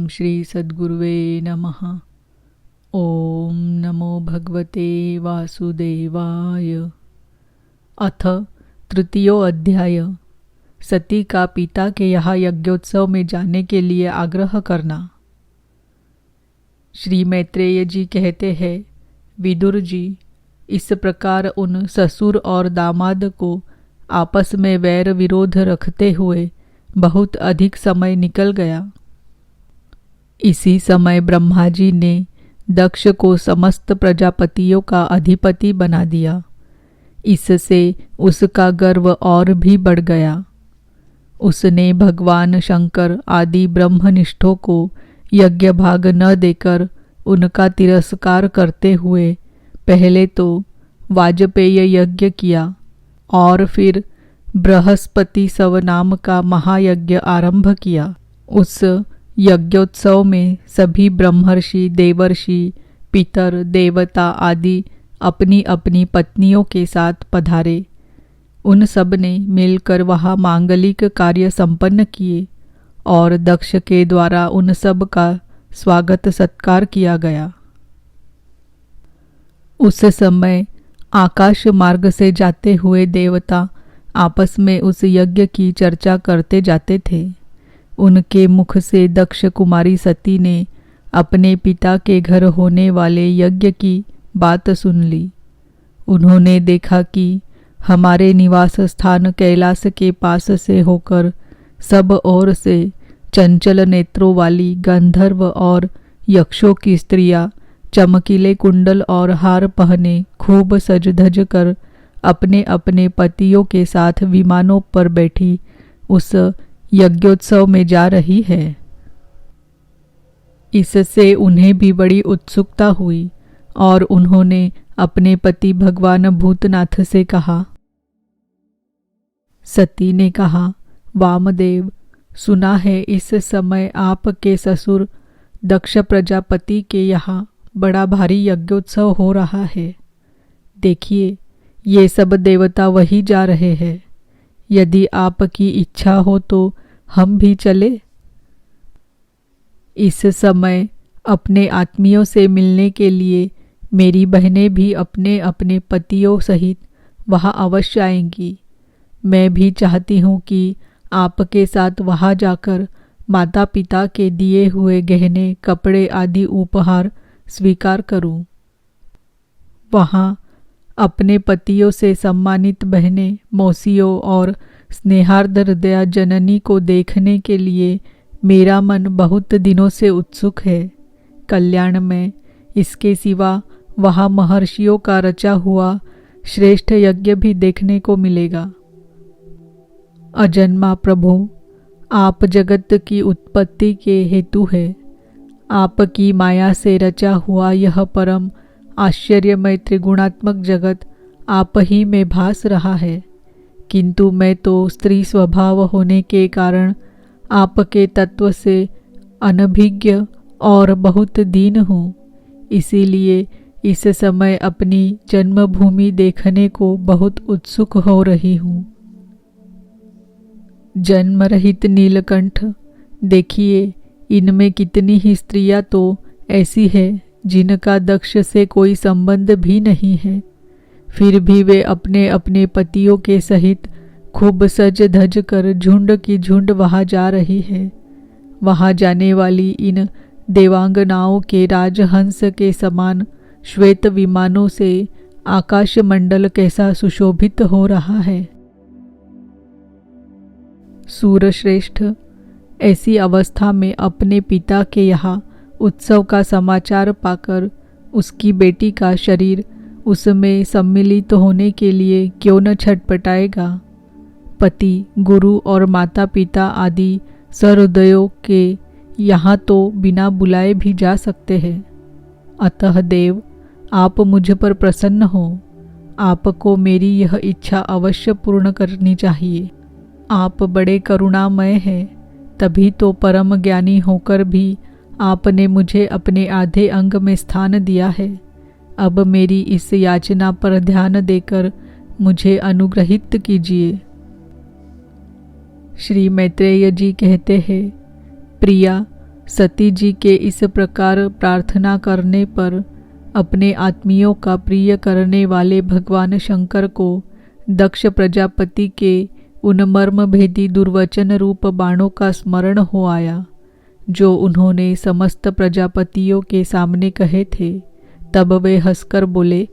ओम श्री सद्गुरुवे नमः। ओम नमो भगवते वासुदेवाय। अथ तृतीयो अध्याय। सती का पिता के यहाँ यज्ञोत्सव में जाने के लिए आग्रह करना। श्री मैत्रेय जी कहते हैं, विदुर जी, इस प्रकार उन ससुर और दामाद को आपस में वैर विरोध रखते हुए बहुत अधिक समय निकल गया। इसी समय ब्रह्मा जी ने दक्ष को समस्त प्रजापतियों का अधिपति बना दिया। इससे उसका गर्व और भी बढ़ गया। उसने भगवान शंकर आदि ब्रह्मनिष्ठों को यज्ञ भाग न देकर उनका तिरस्कार करते हुए पहले तो वाजपेय यज्ञ किया और फिर बृहस्पति सव नाम का महायज्ञ आरंभ किया। उस यज्ञोत्सव में सभी ब्रह्मर्षि, देवर्षि, पितर, देवता आदि अपनी अपनी पत्नियों के साथ पधारे। उन सब ने मिलकर वहाँ मांगलिक कार्य संपन्न किए और दक्ष के द्वारा उन सब का स्वागत सत्कार किया गया। उस समय आकाश मार्ग से जाते हुए देवता आपस में उस यज्ञ की चर्चा करते जाते थे। उनके मुख से दक्ष कुमारी सती ने अपने पिता के घर होने वाले यज्ञ की बात सुन ली। उन्होंने देखा कि हमारे निवास स्थान कैलाश के पास से होकर सब ओर से चंचल नेत्रों वाली गंधर्व और यक्षों की स्त्रियां चमकीले कुंडल और हार पहने खूब सज धज कर अपने अपने पतियों के साथ विमानों पर बैठी उस यज्ञोत्सव में जा रही है। इससे उन्हें भी बड़ी उत्सुकता हुई और उन्होंने अपने पति भगवान भूतनाथ से कहा। सती ने कहा, वामदेव, सुना है इस समय आपके ससुर दक्ष प्रजापति के यहाँ बड़ा भारी यज्ञोत्सव हो रहा है। देखिए, ये सब देवता वही जा रहे हैं। यदि आपकी इच्छा हो तो हम भी चले। इस समय अपने आत्मियों से मिलने के लिए मेरी बहनें भी अपने अपने पतियों सहित वहाँ अवश्य आएंगी। मैं भी चाहती हूँ कि आपके साथ वहाँ जाकर माता पिता के दिए हुए गहने, कपड़े आदि उपहार स्वीकार करूँ। वहाँ अपने पतियों से सम्मानित बहनें, मौसियों और स्नेहार्द हृदया जननी को देखने के लिए मेरा मन बहुत दिनों से उत्सुक है। कल्याण में इसके सिवा वहाँ महर्षियों का रचा हुआ श्रेष्ठ यज्ञ भी देखने को मिलेगा। अजन्मा प्रभु, आप जगत की उत्पत्ति के हेतु है। आपकी माया से रचा हुआ यह परम आश्चर्यमय त्रिगुणात्मक जगत आप ही में भास रहा है। किंतु मैं तो स्त्री स्वभाव होने के कारण आपके तत्व से अनभिज्ञ और बहुत दीन हूँ। इसीलिए इस समय अपनी जन्मभूमि देखने को बहुत उत्सुक हो रही हूँ। जन्म रहित नीलकंठ, देखिए, इनमें कितनी ही स्त्रियां तो ऐसी है जिनका दक्ष से कोई संबंध भी नहीं है, फिर भी वे अपने अपने पतियों के सहित खूब सज धज कर झुंड की झुंड वहाँ जा रही है। वहाँ जाने वाली इन देवांगनाओं के राजहंस के समान श्वेत विमानों से आकाश मंडल कैसा सुशोभित हो रहा है। सूरश्रेष्ठ, ऐसी अवस्था में अपने पिता के यहाँ उत्सव का समाचार पाकर उसकी बेटी का शरीर उसमें सम्मिलित होने के लिए क्यों न छटपटाएगा। पति, गुरु और माता पिता आदि सहृदयों के यहाँ तो बिना बुलाए भी जा सकते हैं। अतः देव, आप मुझ पर प्रसन्न हो। आपको मेरी यह इच्छा अवश्य पूर्ण करनी चाहिए। आप बड़े करुणामय हैं, तभी तो परम ज्ञानी होकर भी आपने मुझे अपने आधे अंग में स्थान दिया है। अब मेरी इस याचना पर ध्यान देकर मुझे अनुग्रहित कीजिए। श्री मैत्रेय जी कहते हैं, प्रिया, सती जी के इस प्रकार प्रार्थना करने पर अपने आत्मियों का प्रिय करने वाले भगवान शंकर को दक्ष प्रजापति के उन मर्म भेदी दुर्वचन रूप बाणों का स्मरण हो आया जो उन्होंने समस्त प्रजापतियों के सामने कहे थे। तब वे हंसकर बोले।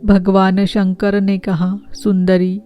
भगवान शंकर ने कहा, सुंदरी,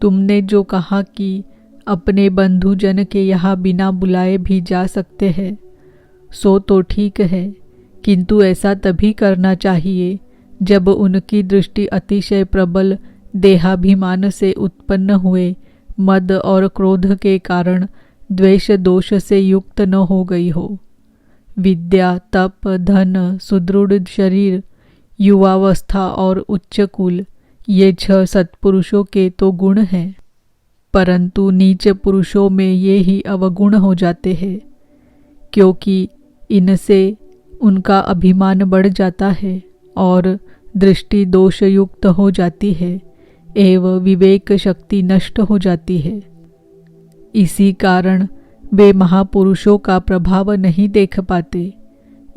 तुमने जो कहा कि अपने बंधुजन के यहाँ बिना बुलाए भी जा सकते हैं, सो तो ठीक है, किंतु ऐसा तभी करना चाहिए जब उनकी दृष्टि अतिशय प्रबल देहाभिमान से उत्पन्न हुए मद और क्रोध के कारण द्वेष दोष से युक्त न हो गई हो। विद्या, तप, धन, सुदृढ़ शरीर, युवावस्था और उच्च कुल, ये 6 सत्पुरुषों के तो गुण हैं, परंतु नीच पुरुषों में ये ही अवगुण हो जाते हैं, क्योंकि इनसे उनका अभिमान बढ़ जाता है और दृष्टि दोष युक्त हो जाती है एवं विवेक शक्ति नष्ट हो जाती है। इसी कारण वे महापुरुषों का प्रभाव नहीं देख पाते।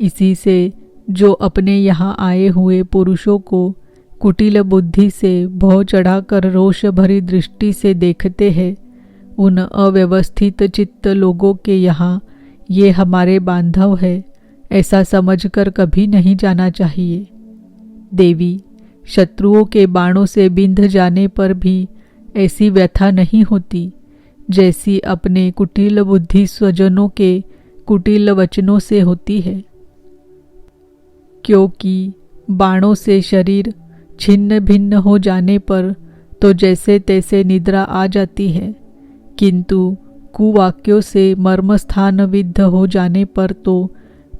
इसी से जो अपने यहाँ आए हुए पुरुषों को कुटिल बुद्धि से भौ चढ़ाकर रोष भरी दृष्टि से देखते हैं, उन अव्यवस्थित चित्त लोगों के यहाँ ये हमारे बांधव है ऐसा समझकर कभी नहीं जाना चाहिए। देवी, शत्रुओं के बाणों से बिंध जाने पर भी ऐसी व्यथा नहीं होती जैसी अपने कुटिल बुद्धि स्वजनों के कुटिल वचनों से होती है, क्योंकि बाणों से शरीर छिन्न भिन्न हो जाने पर तो जैसे तैसे निद्रा आ जाती है, किंतु कुवाक्यों से मर्मस्थान विद्ध हो जाने पर तो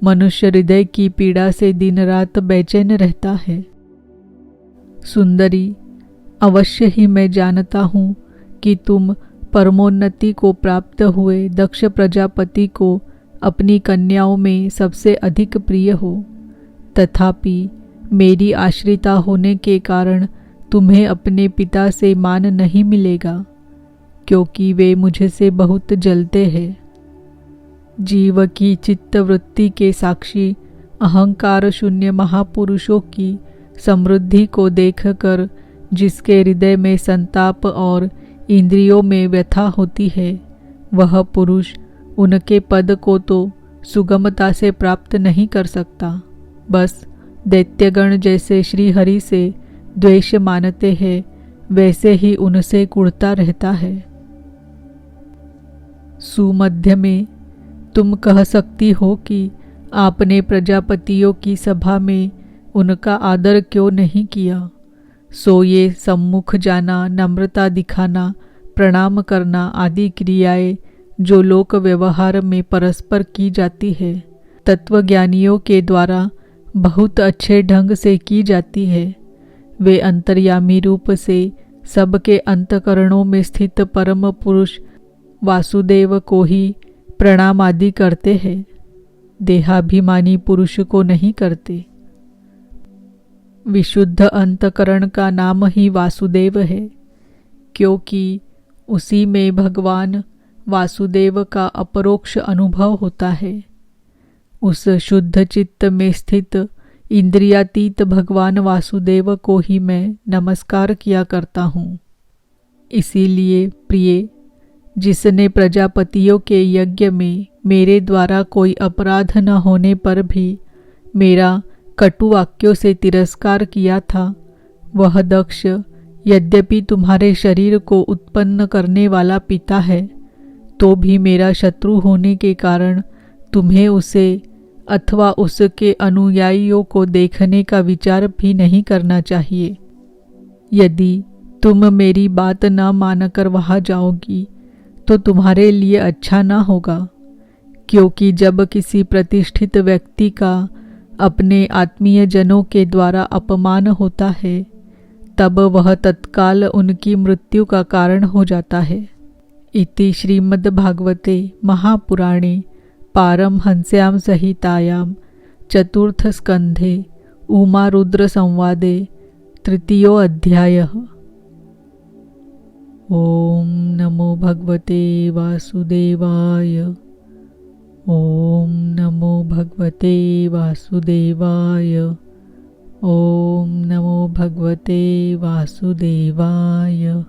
मनुष्य हृदय की पीड़ा से दिन रात बेचैन रहता है। सुंदरी, अवश्य ही मैं जानता हूँ कि तुम परमोन्नति को प्राप्त हुए दक्ष प्रजापति को अपनी कन्याओं में सबसे अधिक प्रिय हो, तथापि मेरी आश्रिता होने के कारण तुम्हें अपने पिता से मान नहीं मिलेगा, क्योंकि वे मुझसे बहुत जलते हैं। जीव की चित्तवृत्ति के साक्षी अहंकार शून्य महापुरुषों की समृद्धि को देखकर जिसके हृदय में संताप और इंद्रियों में व्यथा होती है, वह पुरुष उनके पद को तो सुगमता से प्राप्त नहीं कर सकता, बस दैत्यगण जैसे श्रीहरि से द्वेष मानते हैं वैसे ही उनसे कुढ़ता रहता है। सुमध्य में तुम कह सकती हो कि आपने प्रजापतियों की सभा में उनका आदर क्यों नहीं किया, सो ये सम्मुख जाना, नम्रता दिखाना, प्रणाम करना आदि क्रियाएं जो लोक व्यवहार में परस्पर की जाती है, तत्वज्ञानियों के द्वारा बहुत अच्छे ढंग से की जाती है। वे अंतर्यामी रूप से सबके अंतकरणों में स्थित परम पुरुष वासुदेव को ही प्रणाम आदि करते हैं, देहाभिमानी पुरुष को नहीं करते। विशुद्ध अंतकरण का नाम ही वासुदेव है, क्योंकि उसी में भगवान वासुदेव का अपरोक्ष अनुभव होता है। उस शुद्ध चित्त में स्थित इंद्रियातीत भगवान वासुदेव को ही मैं नमस्कार किया करता हूँ। इसीलिए प्रिय, जिसने प्रजापतियों के यज्ञ में मेरे द्वारा कोई अपराध न होने पर भी मेरा कटु वाक्यों से तिरस्कार किया था, वह दक्ष यद्यपि तुम्हारे शरीर को उत्पन्न करने वाला पिता है, तो भी मेरा शत्रु होने के कारण तुम्हें उसे अथवा उसके अनुयायियों को देखने का विचार भी नहीं करना चाहिए। यदि तुम मेरी बात न मानकर वहाँ जाओगी तो तुम्हारे लिए अच्छा न होगा, क्योंकि जब किसी प्रतिष्ठित व्यक्ति का अपने आत्मीय जनों के द्वारा अपमान होता है, तब वह तत्काल उनकी मृत्यु का कारण हो जाता है। इति श्रीमद्भागवते महापुराणे पारमहंस्यां संहितायां चतुर्थ स्कंधे उमा रुद्र संवादे तृतीयो अध्यायः। ओम नमो भगवते वासुदेवाय। ओम नमो भगवते वासुदेवाय। ओम नमो भगवते वासुदेवाय।